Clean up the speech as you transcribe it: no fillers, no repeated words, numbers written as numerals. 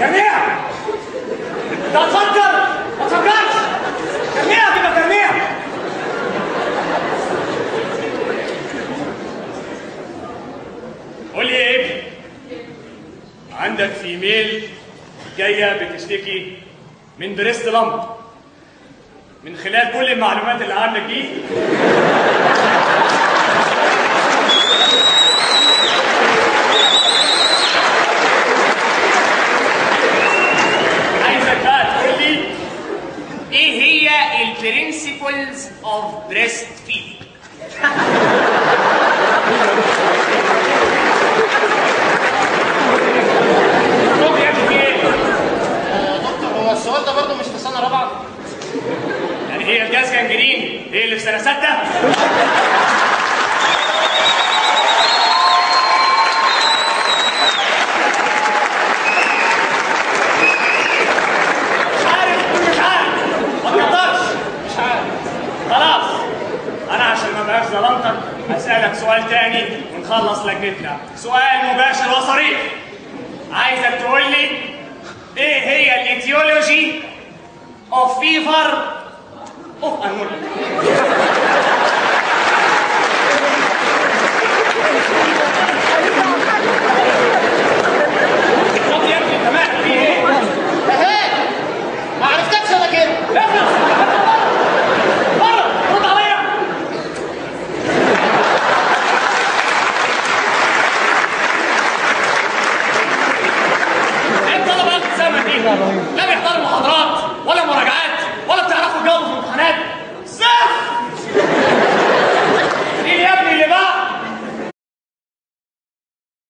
ترميها. انت هتفكر ما تفكرش. ترميها كده ترميها. قول لي يا ابني، عندك فيميل جايه بتشتكي من بريست لامب، من خلال كل المعلومات اللي عندك دي عايزك بقى تقول لي ايه هي البرنسبلز اوف بريست فيدنج. هو السؤال ده برضه مش في سنه رابعه؟ يعني هي الجاز جنجرين هي اللي في سنه 6؟ مش عارف ما تقدرش. مش عارف. خلاص انا عشان ما بقاش ظلمتك هسألك سؤال تاني ونخلص لجنتنا. سؤال مباشر وصريح. عايزك تقول لي ايه هي الايتيولوجي اوف فيفر اوف انمول. طب يا ابني انت مالك في ايه؟ اهي ما عرفتكش انا كده. اخلص بره رد عليا. ايه الطلبه السامه دي؟ لا بيحضروا محاضرات